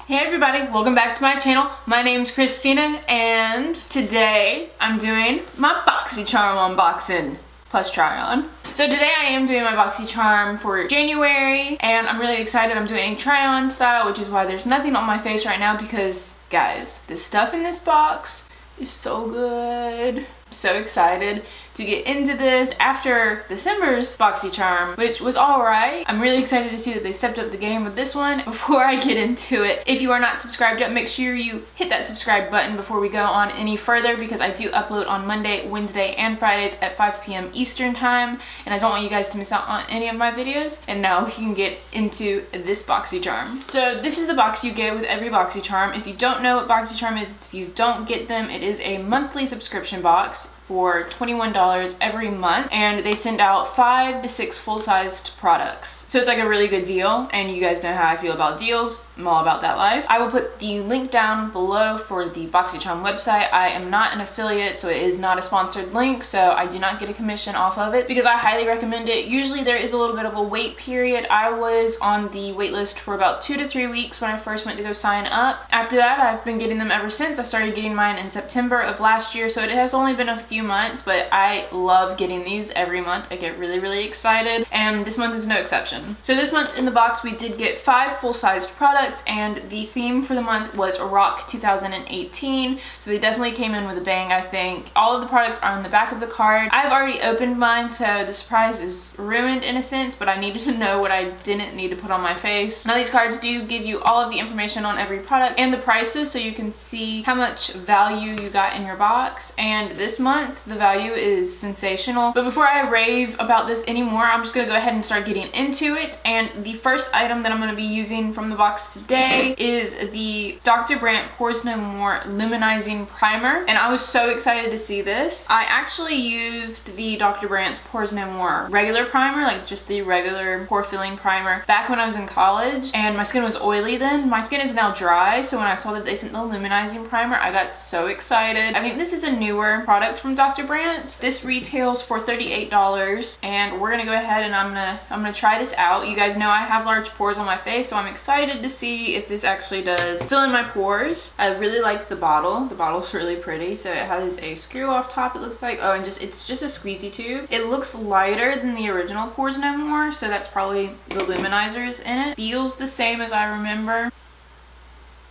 Hey everybody, welcome back to my channel. My name's Christina and today I'm doing my BoxyCharm unboxing plus try on. So today I am doing my BoxyCharm for January and I'm really excited. I'm doing a try on style, which is why there's nothing on my face right now because guys, the stuff in this box is so good. So excited to get into this after December's BoxyCharm, which was alright. I'm really excited to see that they stepped up the game with this one. Before I get into it, if you are not subscribed yet, make sure you hit that subscribe button before we go on any further because I do upload on Monday, Wednesday, and Fridays at 5 p.m. Eastern time, and I don't want you guys to miss out on any of my videos. And now we can get into this BoxyCharm. So this is the box you get with every BoxyCharm. If you don't know what BoxyCharm is, if you don't get them, it is a monthly subscription box for $21 every month, and they send out 5 to 6 full-sized products. So it's like a really good deal, and you guys know how I feel about deals. I'm all about that life. I will put the link down below for the BoxyCharm website. I am not an affiliate, so it is not a sponsored link, so I do not get a commission off of it because I highly recommend it. Usually there is a little bit of a wait period. I was on the wait list for about 2 to 3 weeks when I first went to go sign up. After that, I've been getting them ever since. I started getting mine in September of last year, so it has only been a few months, but I love getting these every month. I get really excited, and this month is no exception. So this month in the box we did get 5 full-sized products, and the theme for the month was Rock 2018, so they definitely came in with a bang. I think all of the products are on the back of the card. I've already opened mine, so the surprise is ruined in a sense, but I needed to know what I didn't need to put on my face. Now these cards do give you all of the information on every product and the prices, so you can see how much value you got in your box, and this month the value is sensational. But before I rave about this anymore, I'm just gonna go ahead and start getting into it. And the first item that I'm gonna be using from the box today is the Dr. Brandt Pores No More Luminizing Primer. And I was so excited to see this. I actually used the Dr. Brandt's Pores No More regular primer, like just the regular pore filling primer, back when I was in college, and my skin was oily then. My skin is now dry, so when I saw that they sent the luminizing primer, I got so excited. I think this is a newer product from Dr. Brandt. This retails for $38, and we're gonna go ahead and I'm gonna try this out. You guys know I have large pores on my face, so I'm excited to see if this actually does fill in my pores. I really like the bottle. The bottle's really pretty. So it has a screw off top, it looks like. Oh, and it's just a squeezy tube. It looks lighter than the original Pores No More, so that's probably the luminizers in it. Feels the same as I remember.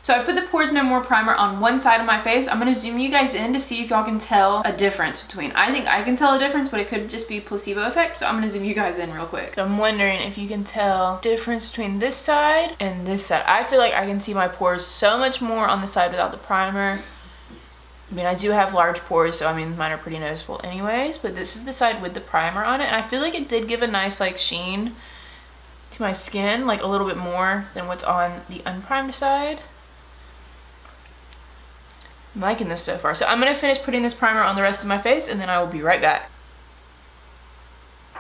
So I put the Pores No More primer on one side of my face. I'm gonna zoom you guys in to see if y'all can tell a difference between. I think I can tell a difference, but it could just be placebo effect. So I'm gonna zoom you guys in real quick. So I'm wondering if you can tell difference between this side and this side. I feel like I can see my pores so much more on the side without the primer. I mean, I do have large pores, so I mean, mine are pretty noticeable anyways, but this is the side with the primer on it. And I feel like it did give a nice like sheen to my skin, like a little bit more than what's on the unprimed side. I'm liking this so far. So I'm gonna finish putting this primer on the rest of my face and then I will be right back.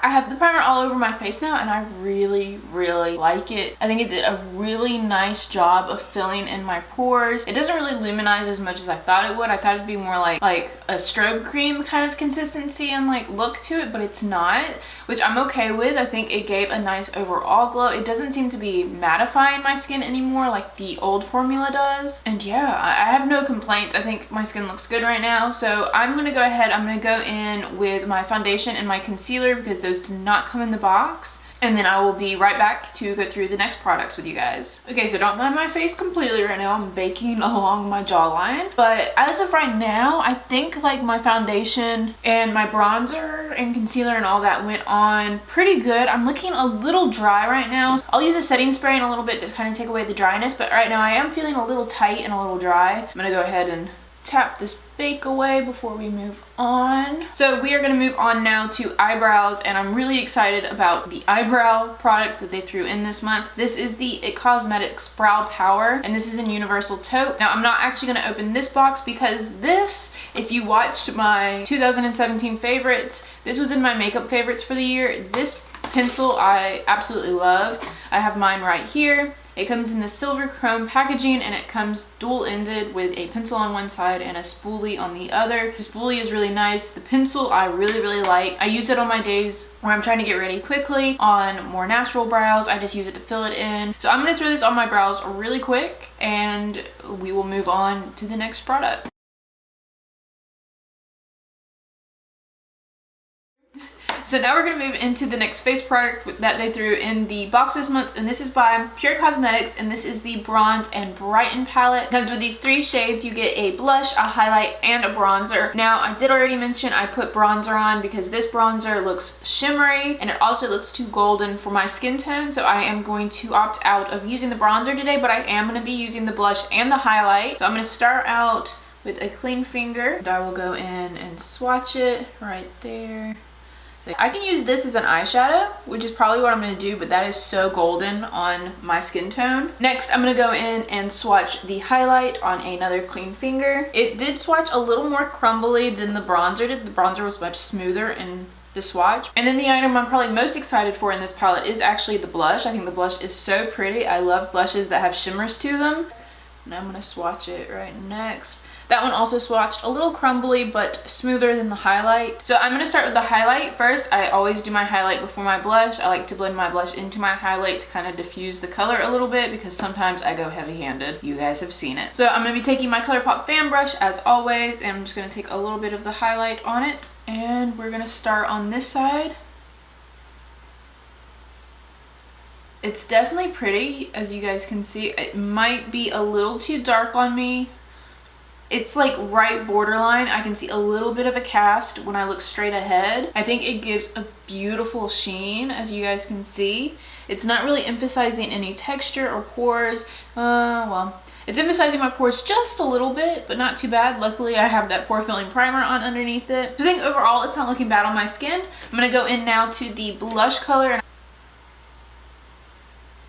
I have the primer all over my face now and I really like it. I think it did a really nice job of filling in my pores. It doesn't really luminize as much as I thought it would. I thought it'd be more like a strobe cream kind of consistency and like look to it, but it's not, which I'm okay with. I think it gave a nice overall glow. It doesn't seem to be mattifying my skin anymore like the old formula does. And yeah, I have no complaints. I think my skin looks good right now. So I'm gonna go ahead, I'm gonna go in with my foundation and my concealer because those did not come in the box, and then I will be right back to go through the next products with you guys. Okay, so don't mind my face completely right now. I'm baking along my jawline, but as of right now, I think like my foundation and my bronzer and concealer and all that went on pretty good. I'm looking a little dry right now. I'll use a setting spray in a little bit to kind of take away the dryness, but right now I am feeling a little tight and a little dry. I'm gonna go ahead and tap this bake away before we move on. So we are going to move on now to eyebrows, and I'm really excited about the eyebrow product that they threw in this month. This is the IT Cosmetics Brow Power, and this is in Universal Taupe. Now I'm not actually going to open this box because this, if you watched my 2017 favorites, this was in my makeup favorites for the year. This pencil I absolutely love. I have mine right here. It comes in the silver chrome packaging, and it comes dual-ended with a pencil on one side and a spoolie on the other. The spoolie is really nice. The pencil I really like. I use it on my days where I'm trying to get ready quickly on more natural brows. I just use it to fill it in. So I'm going to throw this on my brows really quick, and we will move on to the next product. So now we're going to move into the next face product that they threw in the box this month, and this is by Pure Cosmetics, and this is the Bronze and Brighten palette. It comes with these 3 shades. You get a blush, a highlight, and a bronzer. Now, I did already mention I put bronzer on because this bronzer looks shimmery, and it also looks too golden for my skin tone, so I am going to opt out of using the bronzer today, but I am going to be using the blush and the highlight. So I'm going to start out with a clean finger, and I will go in and swatch it right there. So I can use this as an eyeshadow, which is probably what I'm going to do, but that is so golden on my skin tone. Next, I'm going to go in and swatch the highlight on another clean finger. It did swatch a little more crumbly than the bronzer did. The bronzer was much smoother in the swatch. And then the item I'm probably most excited for in this palette is actually the blush. I think the blush is so pretty. I love blushes that have shimmers to them. And I'm going to swatch it right next. That one also swatched a little crumbly, but smoother than the highlight. So I'm going to start with the highlight first. I always do my highlight before my blush. I like to blend my blush into my highlight to kind of diffuse the color a little bit because sometimes I go heavy-handed. You guys have seen it. So I'm going to be taking my ColourPop fan brush as always, and I'm just going to take a little bit of the highlight on it. And we're going to start on this side. It's definitely pretty, as you guys can see. It might be a little too dark on me. It's like right borderline. I can see a little bit of a cast when I look straight ahead. I think it gives a beautiful sheen, as you guys can see. It's not really emphasizing any texture or pores. Well, it's emphasizing my pores just a little bit, but not too bad. Luckily, I have that pore filling primer on underneath it. So I think overall, it's not looking bad on my skin. I'm going to go in now to the blush color.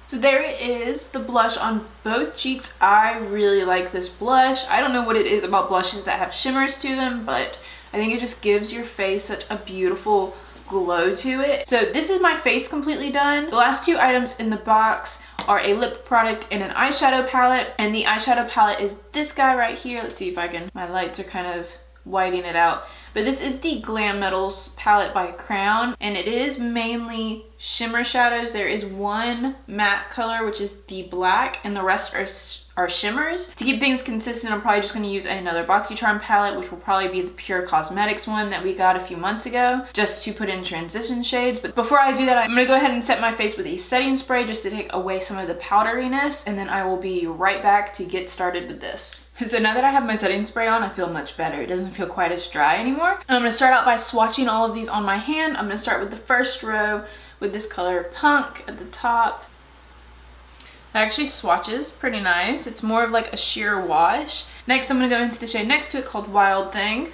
So there it is, the blush on both cheeks. I really like this blush. I don't know what it is about blushes that have shimmers to them, but I think it just gives your face such a beautiful glow to it. So this is my face completely done. The last 2 items in the box are a lip product and an eyeshadow palette. And the eyeshadow palette is this guy right here. Let's see if I can, my lights are kind of whitening it out. But this is the Glam Metals palette by Crown, and it is mainly shimmer shadows. There is one matte color, which is the black, and the rest are shimmers. To keep things consistent, I'm probably just going to use another BoxyCharm palette, which will probably be the Pure Cosmetics one that we got a few months ago, just to put in transition shades. But before I do that, I'm going to go ahead and set my face with a setting spray just to take away some of the powderiness, and then I will be right back to get started with this. So now that I have my setting spray on, I feel much better. It doesn't feel quite as dry anymore. And I'm going to start out by swatching all of these on my hand. I'm going to start with the first row with this color Punk at the top. It actually swatches pretty nice. It's more of like a sheer wash. Next, I'm going to go into the shade next to it called Wild Thing.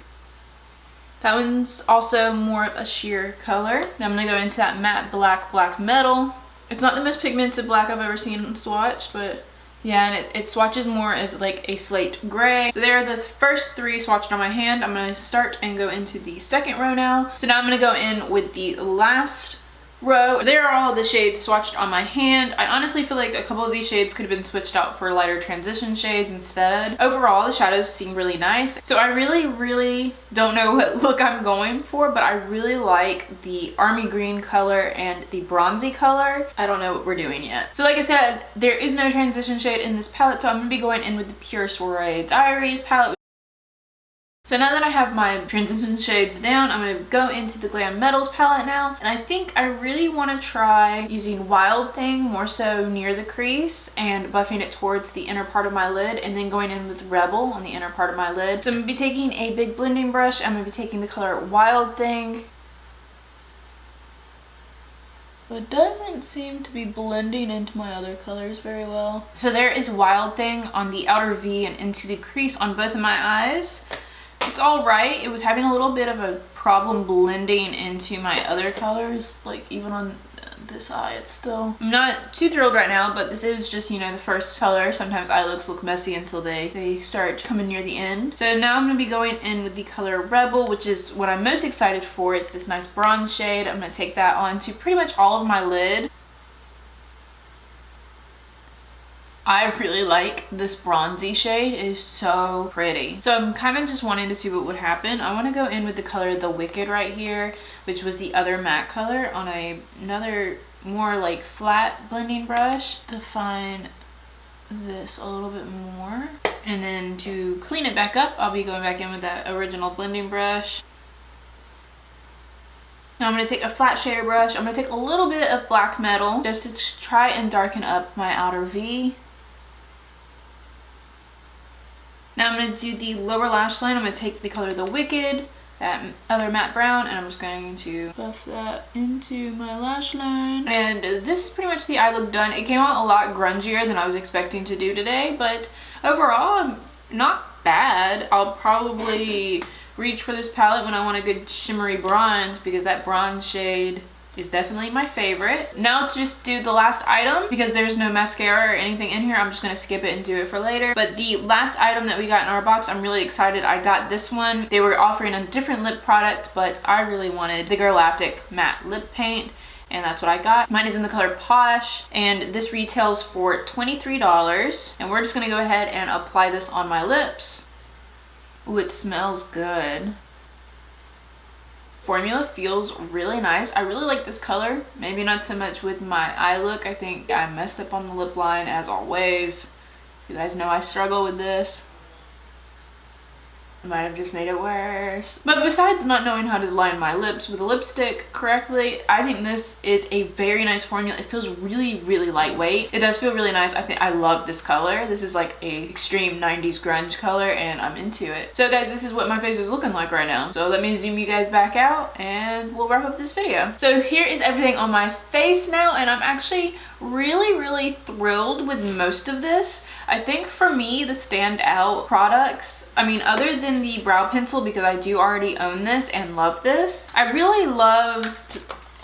That one's also more of a sheer color. Then I'm going to go into that matte black metal. It's not the most pigmented black I've ever seen swatched, but yeah, and it swatches more as like a slate gray. So there are the first 3 swatched on my hand. I'm going to start and go into the second row now. So now I'm going to go in with the last row. There are all the shades swatched on my hand. I honestly feel like a couple of these shades could have been switched out for lighter transition shades instead. Overall, the shadows seem really nice. So I really don't know what look I'm going for, but I really like the army green color and the bronzy color. I don't know what we're doing yet. So like I said, there is no transition shade in this palette, so I'm going to be going in with the Pure Soiree Diaries palette. So now that I have my transition shades down, I'm going to go into the Glam Metals palette now. And I think I really want to try using Wild Thing more so near the crease and buffing it towards the inner part of my lid, and then going in with Rebel on the inner part of my lid. So I'm going to be taking a big blending brush. I'm going to be taking the color Wild Thing. But it doesn't seem to be blending into my other colors very well. So there is Wild Thing on the outer V and into the crease on both of my eyes. It's all right. It was having a little bit of a problem blending into my other colors, like even on this eye. It's still, I'm not too thrilled right now, but this is just, you know, the first color. Sometimes eye looks look messy until they start coming near the end. So now I'm going to be going in with the color Rebel, which is what I'm most excited for. It's this nice bronze shade. I'm going to take that on to pretty much all of my lid. I really like this bronzy shade. It is so pretty. So I'm kind of just wanting to see what would happen. I want to go in with the color The Wicked right here, which was the other matte color, on another more like flat blending brush. Define this a little bit more. And then to clean it back up, I'll be going back in with that original blending brush. Now I'm going to take a flat shader brush. I'm going to take a little bit of black metal just to try and darken up my outer V. Now I'm going to do the lower lash line. I'm going to take the color The Wicked, that other matte brown, and I'm just going to buff that into my lash line. And this is pretty much the eye look done. It came out a lot grungier than I was expecting to do today, but overall, not bad. I'll probably reach for this palette when I want a good shimmery bronze, because that bronze shade is definitely my favorite. Now to just do the last item, because there's no mascara or anything in here, I'm just gonna skip it and do it for later. But the last item that we got in our box, I'm really excited. I got this one. They were offering a different lip product, but I really wanted the Galactic Matte Lip Paint, and that's what I got. Mine is in the color Posh, and this retails for $23. And we're just gonna go ahead and apply this on my lips. Ooh, it smells good. Formula feels really nice. I really like this color. Maybe not so much with my eye look. I think I messed up on the lip line as always. You guys know I struggle with this. I might have just made it worse. But besides not knowing how to line my lips with a lipstick correctly, I think this is a very nice formula. It feels really, really lightweight. It does feel really nice. I love this color. This is like a extreme 90s grunge color, and I'm into it. So guys, this is what my face is looking like right now. So let me zoom you guys back out and we'll wrap up this video. So here is everything on my face now, and I'm actually really, really thrilled with most of this. I think for me, the standout products, I mean, other than the brow pencil, because I do already own this and love this, I really loved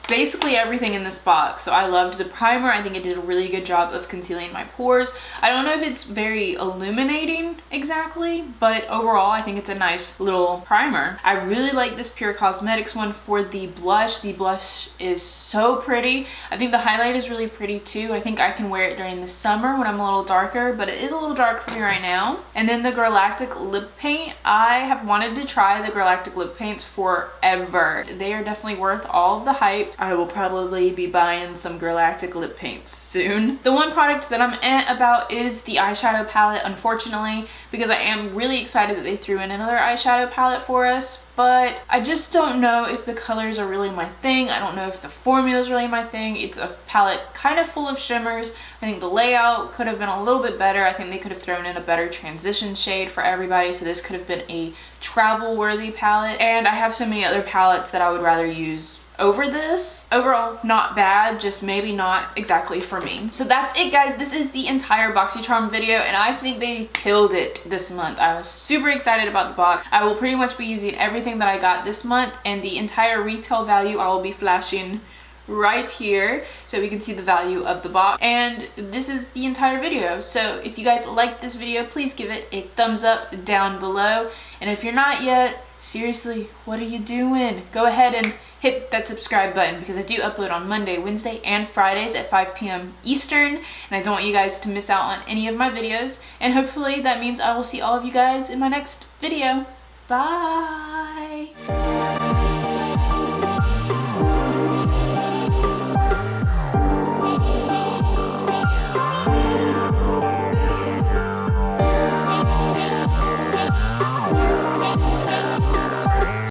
basically everything in this box. So I loved the primer. I think it did a really good job of concealing my pores. I don't know if it's very illuminating exactly, but overall I think it's a nice little primer. I really like this Pure Cosmetics one for the blush. The blush is so pretty. I think the highlight is really pretty too. I think I can wear it during the summer when I'm a little darker, but it is a little dark for me right now. And then the Galactic Lip Paint. I have wanted to try the Galactic Lip Paints forever. They are definitely worth all of the hype. I will probably be buying some Galactic lip paints soon. The one product that I'm about is the eyeshadow palette, unfortunately, because I am really excited that they threw in another eyeshadow palette for us, but I just don't know if the colors are really my thing. I don't know if the formula is really my thing. It's a palette kind of full of shimmers. I think the layout could have been a little bit better. I think they could have thrown in a better transition shade for everybody, so this could have been a travel-worthy palette. And I have so many other palettes that I would rather use over this. Overall, not bad, just maybe not exactly for me. So that's it, guys. This is the entire BoxyCharm video, and I think they killed it this month. I was super excited about the box. I will pretty much be using everything that I got this month, and the entire retail value I will be flashing right here so we can see the value of the box. And this is the entire video. So if you guys liked this video, please give it a thumbs up down below. And if you're not yet, seriously, what are you doing? Go ahead and hit that subscribe button, because I do upload on Monday, Wednesday, and Fridays at 5 p.m. Eastern, and I don't want you guys to miss out on any of my videos. And hopefully that means I will see all of you guys in my next video. Bye!